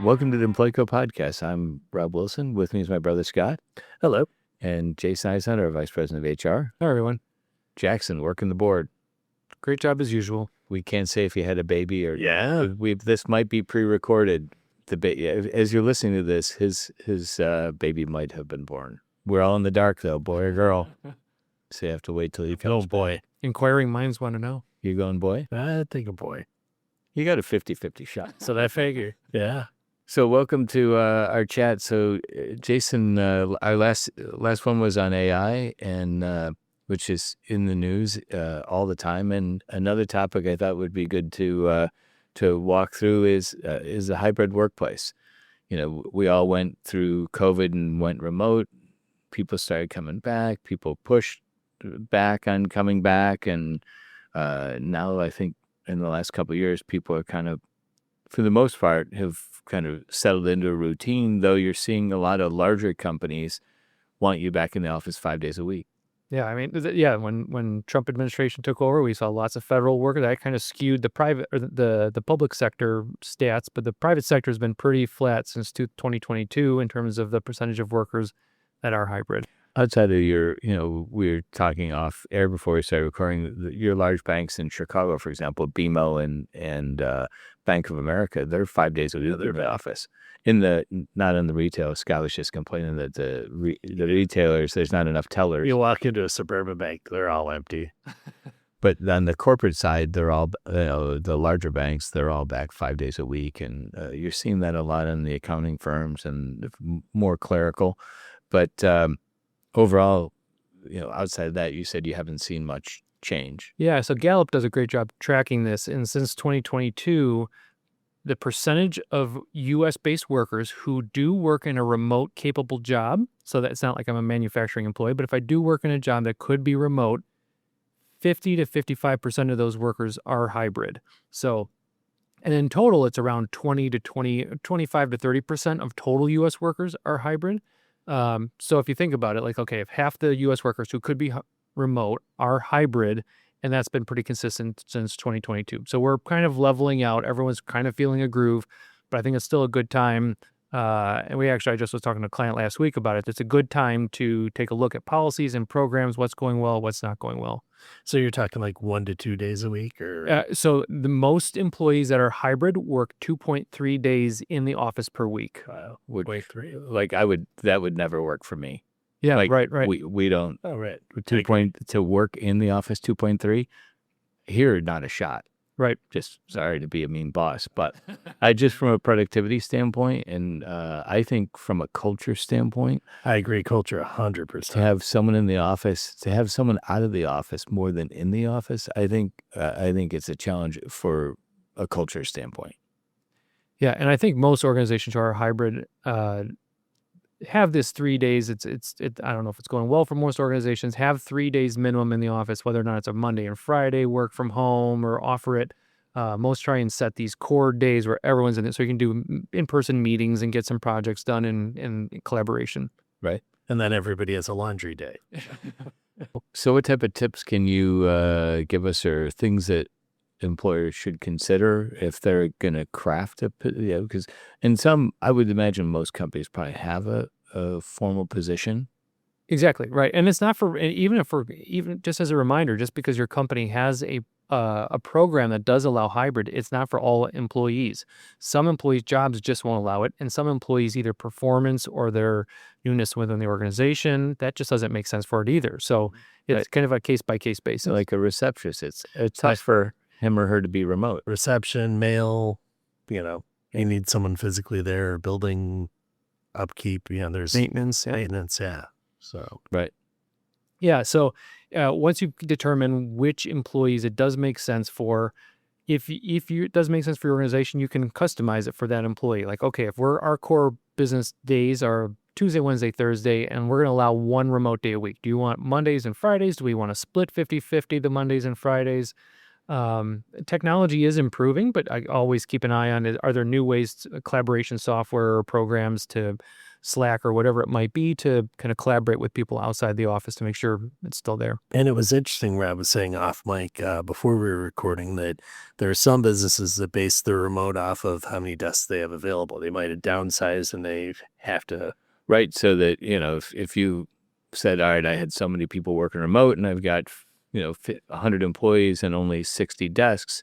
Welcome to the EmployCo podcast. I'm Rob Wilson. With me is my brother Scott. Hello. And Jason Eisen, our Vice President of HR. Hi, everyone. Jackson, working the board. Great job as usual. We can't say if he had a baby or Yeah. This might be pre-recorded. As you're listening to this, his baby might have been born. We're all in the dark though, boy or girl. So you have to wait till he comes. Oh boy. Inquiring minds want to know. You going boy? I think a boy. You got a 50-50 shot. So that figure. Yeah. So welcome to our chat. So Jason, our last one was on AI, and which is in the news all the time. And another topic I thought would be good to walk through is a hybrid workplace. You know, we all went through COVID and went remote. People started coming back. People pushed back on coming back, and now I think in the last couple of years, people are kind of, for the most part, have kind of settled into a routine, though you're seeing a lot of larger companies want you back in the office 5 days a week. Yeah, I mean, when Trump administration took over, we saw lots of federal work that kind of skewed the private or the public sector stats, but the private sector has been pretty flat since 2022 in terms of the percentage of workers that are hybrid. Outside of your, we were talking off air before we started recording, your large banks in Chicago, for example, BMO and Bank of America, they're 5 days a week in the office. Not in the retail. Scott was just complaining that the retailers, there's not enough tellers. You walk into a suburban bank, they're all empty. But on the corporate side, they're all, the larger banks, they're all back 5 days a week. And you're seeing that a lot in the accounting firms and more clerical. But overall, outside of that, you said you haven't seen much change. Yeah, so Gallup does a great job tracking this. And since 2022, the percentage of U.S.-based workers who do work in a remote capable job, so that it's not like I'm a manufacturing employee, but if I do work in a job that could be remote, 50 to 55% of those workers are hybrid. So, and in total, it's around 25 to 30% of total U.S. workers are hybrid. So if you think about it, like, okay, if half the U.S. workers who could be remote are hybrid, and that's been pretty consistent since 2022. So we're kind of leveling out. Everyone's kind of feeling a groove, but I think it's still a good time. And I just was talking to a client last week about it. It's a good time to take a look at policies and programs, what's going well, what's not going well. So you're talking like 1 to 2 days a week, or? So the most employees that are hybrid work 2.3 days in the office per week. That would never work for me. Yeah, like, right. We don't. Oh, right. To work in the office 2.3 here, not a shot. Right. Just sorry to be a mean boss, but I just from a productivity standpoint, and I think from a culture standpoint, I agree. Culture 100%. To have someone in the office, to have someone out of the office more than in the office, I think it's a challenge for a culture standpoint. Yeah, and I think most organizations who are hybrid have this 3 days. I don't know if it's going well for most organizations. Have 3 days minimum in the office, whether or not it's a Monday and Friday work from home or offer it. Most try and set these core days where everyone's in it, so you can do in-person meetings and get some projects done in collaboration. Right, and then everybody has a laundry day. So, what type of tips can you give us, or things that employers should consider if they're going to craft because in some, I would imagine most companies probably have a formal position. Exactly, right. And it's not even just as a reminder, just because your company has a program that does allow hybrid, it's not for all employees. Some employees' jobs just won't allow it, and some employees, either performance or their newness within the organization, that just doesn't make sense for it either. So it's kind of a case-by-case basis. Like a receptionist, it's tough for him or her to be remote. Reception, mail, you need someone physically there, building upkeep, there's maintenance. Yeah. So, right. Yeah. So once you determine which employees it does make sense for, if it does make sense for your organization, you can customize it for that employee. Like, okay, if our core business days are Tuesday, Wednesday, Thursday, and we're going to allow one remote day a week. Do you want Mondays and Fridays? Do we want to split 50-50 the Mondays and Fridays? Technology is improving, but I always keep an eye on it. Are there new ways, collaboration software or programs to Slack or whatever it might be to kind of collaborate with people outside the office to make sure it's still there. And it was interesting, Rob was saying off mic before we were recording that there are some businesses that base their remote off of how many desks they have available. They might have downsized and they have to. Right. So that, if you said, all right, I had so many people working remote and I've got, 100 employees and only 60 desks,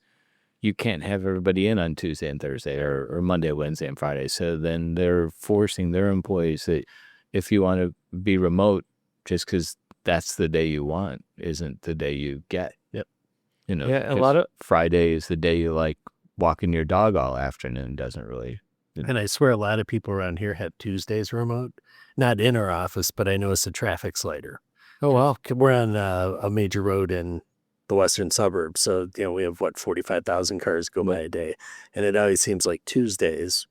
you can't have everybody in on Tuesday and Thursday or Monday, Wednesday, and Friday. So then they're forcing their employees that if you want to be remote, just because that's the day you want, isn't the day you get. Yep. Yeah, a lot of Friday is the day you like walking your dog all afternoon. Doesn't really. And I swear a lot of people around here have Tuesdays remote, not in our office, but I noticed the traffic's lighter. Oh, wow. We're on a major road in the western suburbs. So, we have 45,000 cars go by a day. And it always seems like Tuesdays,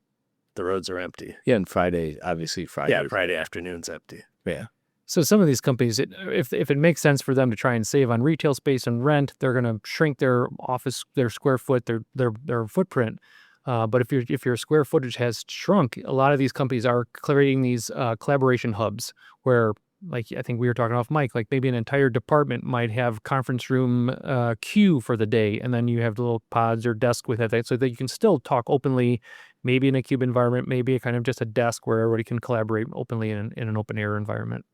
the roads are empty. Yeah. And Friday, obviously Friday. Yeah, Friday afternoon's empty. Yeah. So some of these companies, if it makes sense for them to try and save on retail space and rent, they're going to shrink their office, their square foot, their footprint. But if your square footage has shrunk, a lot of these companies are creating these collaboration hubs where, like I think we were talking off mic, like maybe an entire department might have conference room queue for the day, and then you have little pods or desk with it, so that you can still talk openly, maybe in a cube environment, maybe a kind of just a desk where everybody can collaborate openly in an open air environment.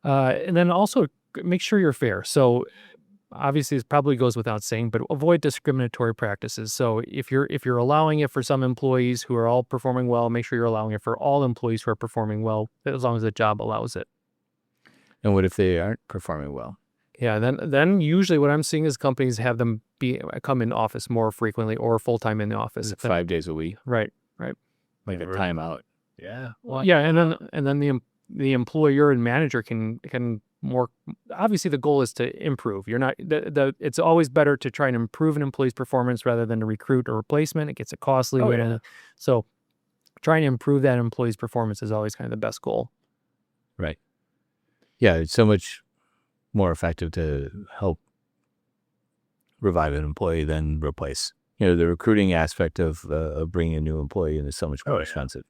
And then also make sure you're fair. So obviously this probably goes without saying, but avoid discriminatory practices. So if you're allowing it for some employees who are all performing well, make sure you're allowing it for all employees who are performing well, as long as the job allows it. And what if they aren't performing well? Yeah, then usually what I'm seeing is companies have them come in office more frequently or full-time in the office. 5 days a week. Right. Like a timeout. Yeah. Well, yeah, and then the employer and manager can more, obviously the goal is to improve. You're not it's always better to try and improve an employee's performance rather than to recruit a replacement. It gets it costly. Oh, yeah. So trying to improve that employee's performance is always kind of the best goal. Right. Yeah, it's so much more effective to help revive an employee than replace. The recruiting aspect of bringing a new employee in is so much more expensive.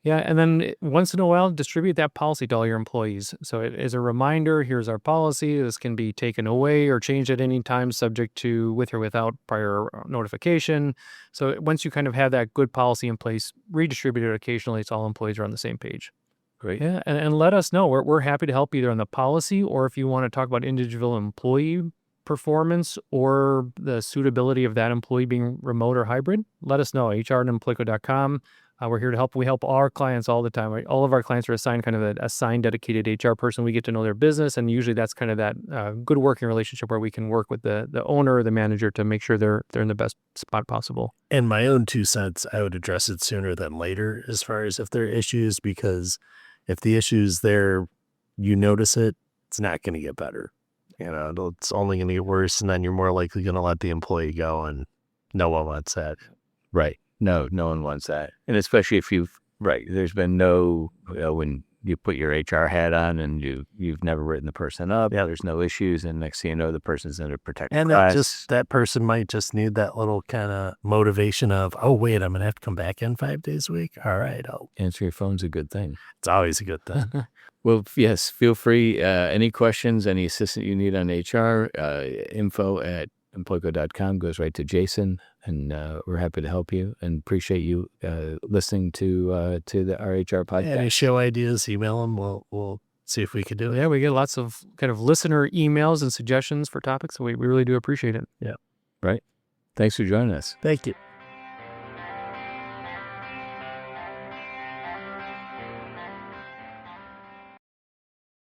Yeah, and then once in a while, distribute that policy to all your employees. So it is a reminder, here's our policy. This can be taken away or changed at any time, subject to with or without prior notification. So once you kind of have that good policy in place, redistribute it occasionally so all employees are on the same page. Great. Yeah, and let us know. We're happy to help either on the policy or if you want to talk about individual employee performance or the suitability of that employee being remote or hybrid, let us know. hr@employco.com. We're here to help. We help our clients all the time. Right? All of our clients are assigned kind of an assigned dedicated HR person. We get to know their business, and usually that's kind of that good working relationship where we can work with the owner or the manager to make sure they're in the best spot possible. And my own 2 cents, I would address it sooner than later as far as if there are issues, because if the issue's there, you notice it, it's not going to get better. It's only going to get worse, and then you're more likely going to let the employee go, and no one wants that. Right. No one wants that. And especially if there's been when you put your HR hat on and you've never written the person up, there's no issues, and next thing you know, the person's in a protected And class. that person might just need that little kind of motivation of, oh, wait, I'm going to have to come back in 5 days a week. All right. Answer your phone's a good thing. It's always a good thing. Well, yes, feel free. Any questions, any assistance you need on HR, info@employco.com goes right to Jason, and we're happy to help you and appreciate you listening to the RHR podcast. Any show ideas, email them. We'll see if we can do it. Yeah, we get lots of kind of listener emails and suggestions for topics, so we really do appreciate it. Yeah. Right. Thanks for joining us. Thank you.